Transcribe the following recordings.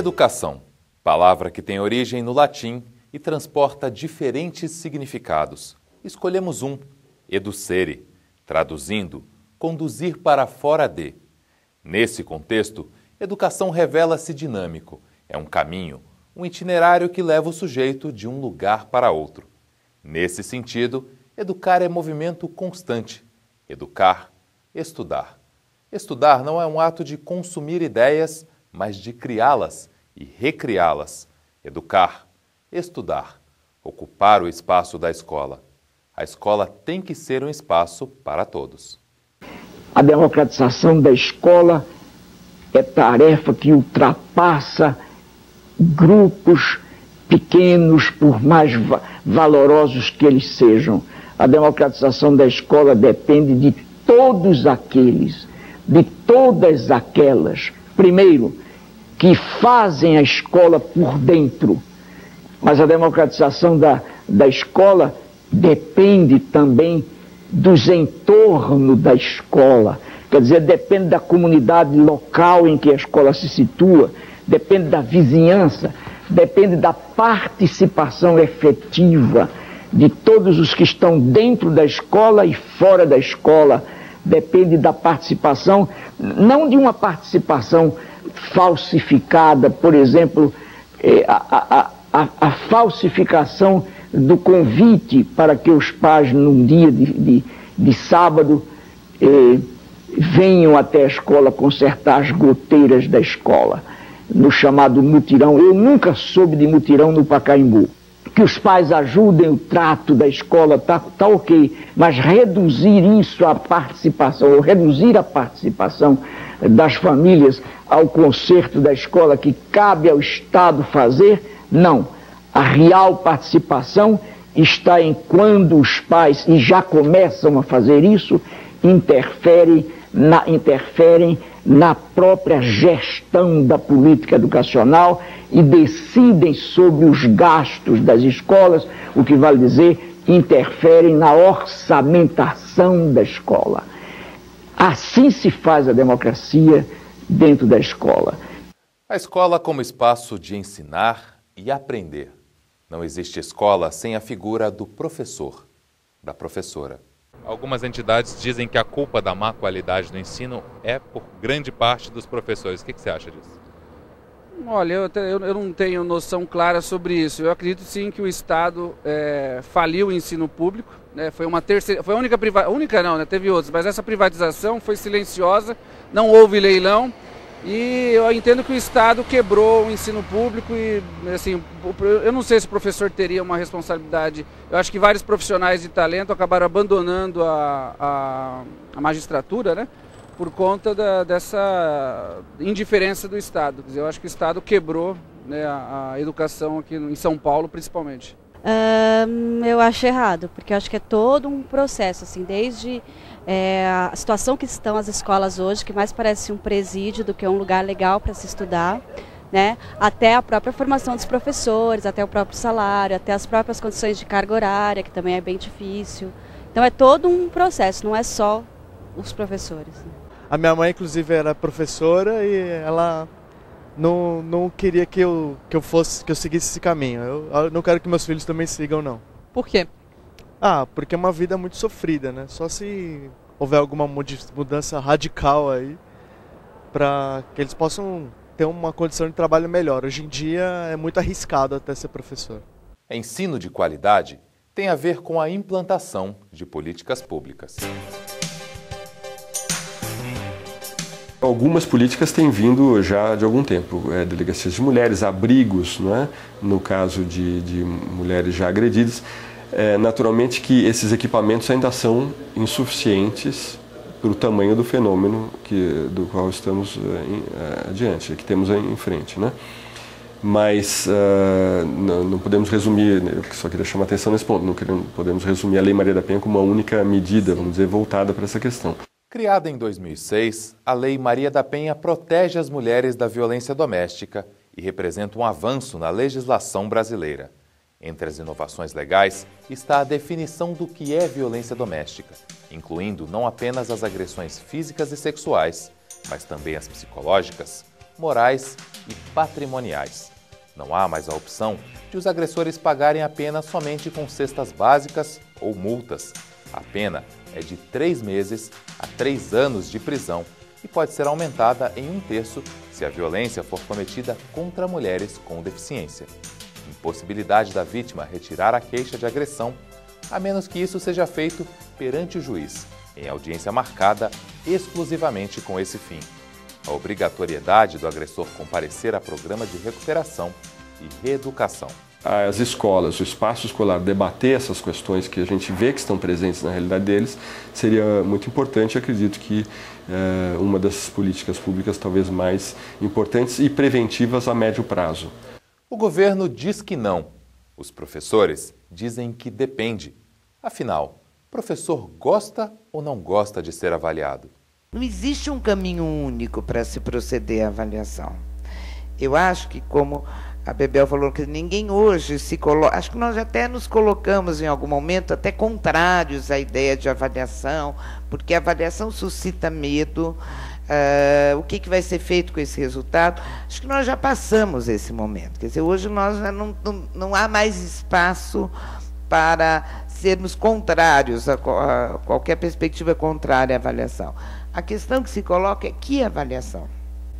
Educação, palavra que tem origem no latim e transporta diferentes significados. Escolhemos um, educere, traduzindo, conduzir para fora de. Nesse contexto, educação revela-se dinâmico. É um caminho, um itinerário que leva o sujeito de um lugar para outro. Nesse sentido, educar é movimento constante. Educar, estudar. Estudar não é um ato de consumir ideias, mas de criá-las e recriá-las. Educar, estudar, ocupar o espaço da escola. A escola tem que ser um espaço para todos. A democratização da escola é tarefa que ultrapassa grupos pequenos, por mais valorosos que eles sejam. A democratização da escola depende de todos aqueles, de todas aquelas, primeiro, que fazem a escola por dentro. Mas a democratização da escola depende também dos entornos da escola. Quer dizer, depende da comunidade local em que a escola se situa, depende da vizinhança, depende da participação efetiva de todos os que estão dentro da escola e fora da escola. Depende da participação, não de uma participação falsificada, por exemplo, a falsificação do convite para que os pais, num dia de sábado, venham até a escola consertar as goteiras da escola, no chamado mutirão. Eu nunca soube de mutirão no Pacaembu. Que os pais ajudem o trato da escola, tá ok, mas reduzir isso à participação, ou reduzir a participação das famílias ao conserto da escola que cabe ao Estado fazer, não. A real participação está em quando os pais, e já começam a fazer isso, interferem na própria gestão da política educacional e decidem sobre os gastos das escolas, o que vale dizer, interferem na orçamentação da escola. Assim se faz a democracia dentro da escola. A escola como espaço de ensinar e aprender. Não existe escola sem a figura do professor, da professora. Algumas entidades dizem que a culpa da má qualidade do ensino é por grande parte dos professores. O que você acha disso? Olha, eu não tenho noção clara sobre isso. Eu acredito sim que o Estado faliu o ensino público. Foi a única não, né? Teve outras, mas essa privatização foi silenciosa, não houve leilão. E eu entendo que o Estado quebrou o ensino público e, assim, eu não sei se o professor teria uma responsabilidade. Eu acho que vários profissionais de talento acabaram abandonando a magistratura, né? Por conta dessa indiferença do Estado. Quer dizer, eu acho que o Estado quebrou, né, a educação aqui em São Paulo, principalmente. Eu acho errado, porque eu acho que é todo um processo, assim, desde a situação que estão as escolas hoje, que mais parece um presídio do que um lugar legal para se estudar, né, até a própria formação dos professores, até o próprio salário, até as próprias condições de carga horária, que também é bem difícil. Então é todo um processo, não é só os professores. A minha mãe, inclusive, era professora e ela não queria que eu seguisse esse caminho. Eu não quero que meus filhos também sigam, não. Por quê? Porque é uma vida muito sofrida, né? Só se houver alguma mudança radical aí para que eles possam ter uma condição de trabalho melhor. Hoje em dia é muito arriscado até ser professor. Ensino de qualidade tem a ver com a implantação de políticas públicas. Algumas políticas têm vindo já de algum tempo, delegacias de mulheres, abrigos, não é? No caso de mulheres já agredidas. Naturalmente que esses equipamentos ainda são insuficientes para o tamanho do fenômeno do qual estamos adiante, que temos em frente, né? Mas não podemos resumir, eu só queria chamar a atenção nesse ponto, não podemos resumir a Lei Maria da Penha como uma única medida, vamos dizer, voltada para essa questão. Criada em 2006, a Lei Maria da Penha protege as mulheres da violência doméstica e representa um avanço na legislação brasileira. Entre as inovações legais está a definição do que é violência doméstica, incluindo não apenas as agressões físicas e sexuais, mas também as psicológicas, morais e patrimoniais. Não há mais a opção de os agressores pagarem a pena somente com cestas básicas ou multas. A pena é de 3 meses a 3 anos de prisão e pode ser aumentada em 1/3 se a violência for cometida contra mulheres com deficiência. Impossibilidade da vítima retirar a queixa de agressão, a menos que isso seja feito perante o juiz, em audiência marcada exclusivamente com esse fim. A obrigatoriedade do agressor comparecer a programa de recuperação e reeducação. As escolas, o espaço escolar, debater essas questões que a gente vê que estão presentes na realidade deles, seria muito importante. Acredito que uma das políticas públicas talvez mais importantes e preventivas a médio prazo. O governo diz que não. Os professores dizem que depende. Afinal, professor gosta ou não gosta de ser avaliado? Não existe um caminho único para se proceder à avaliação. Eu acho que, como a Bebel falou, que ninguém hoje se coloca... Acho que nós até nos colocamos, em algum momento, até contrários à ideia de avaliação, porque a avaliação suscita medo. O que vai ser feito com esse resultado? Acho que nós já passamos esse momento. Quer dizer, hoje nós já não há mais espaço para sermos contrários a qualquer perspectiva contrária à avaliação. A questão que se coloca é que avaliação?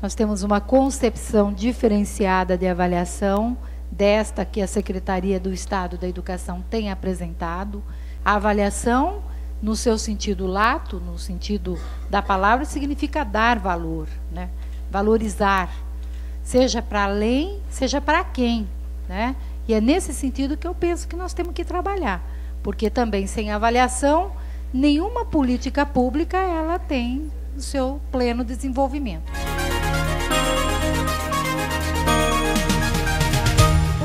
Nós temos uma concepção diferenciada de avaliação, desta que a Secretaria do Estado da Educação tem apresentado. A avaliação, no seu sentido lato, no sentido da palavra, significa dar valor, né? Valorizar, seja para além, seja para quem, né? E é nesse sentido que eu penso que nós temos que trabalhar, porque também sem avaliação, nenhuma política pública ela tem o seu pleno desenvolvimento.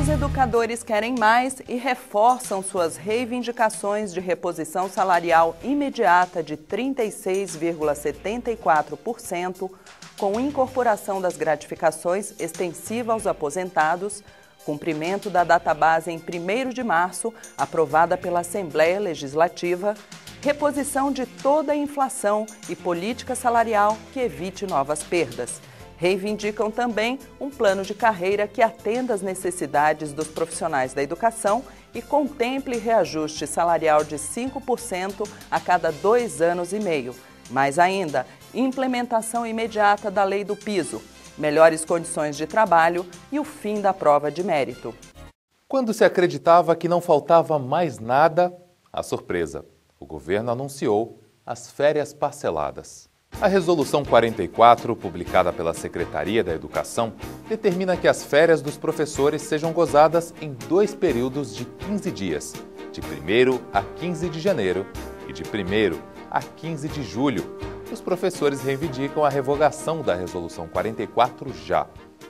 Os educadores querem mais e reforçam suas reivindicações de reposição salarial imediata de 36,74%, com incorporação das gratificações extensiva aos aposentados, cumprimento da database em 1º de março, aprovada pela Assembleia Legislativa, reposição de toda a inflação e política salarial que evite novas perdas. Reivindicam também um plano de carreira que atenda às necessidades dos profissionais da educação e contemple reajuste salarial de 5% a cada 2 anos e meio. Mais ainda, implementação imediata da lei do piso, melhores condições de trabalho e o fim da prova de mérito. Quando se acreditava que não faltava mais nada, a surpresa. O governo anunciou as férias parceladas. A Resolução 44, publicada pela Secretaria da Educação, determina que as férias dos professores sejam gozadas em 2 períodos de 15 dias, de 1º a 15 de janeiro e de 1º a 15 de julho. Os professores reivindicam a revogação da Resolução 44 já,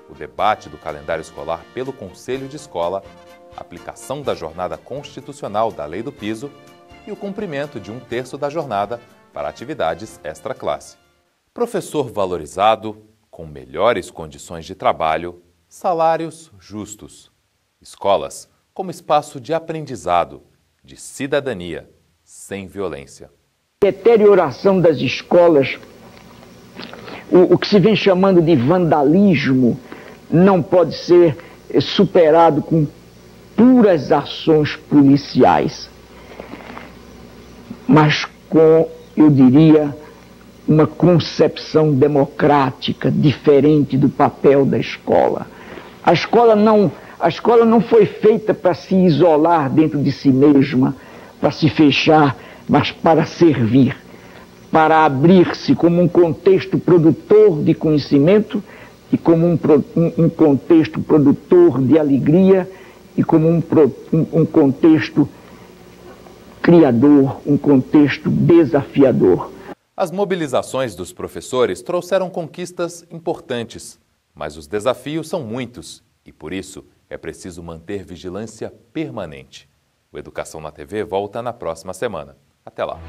o debate do calendário escolar pelo Conselho de Escola, a aplicação da jornada constitucional da Lei do Piso e o cumprimento de 1/3 da jornada para atividades extra-classe. Professor valorizado, com melhores condições de trabalho, salários justos. Escolas como espaço de aprendizado, de cidadania, sem violência. Deterioração das escolas, o que se vem chamando de vandalismo, não pode ser superado com puras ações policiais, mas com, eu diria, uma concepção democrática diferente do papel da escola. A escola não foi feita para se isolar dentro de si mesma, para se fechar, mas para servir, para abrir-se como um contexto produtor de conhecimento e como um contexto produtor de alegria e como um contexto criador, um contexto desafiador. As mobilizações dos professores trouxeram conquistas importantes, mas os desafios são muitos e, por isso, é preciso manter vigilância permanente. O Educação na TV volta na próxima semana. Até lá!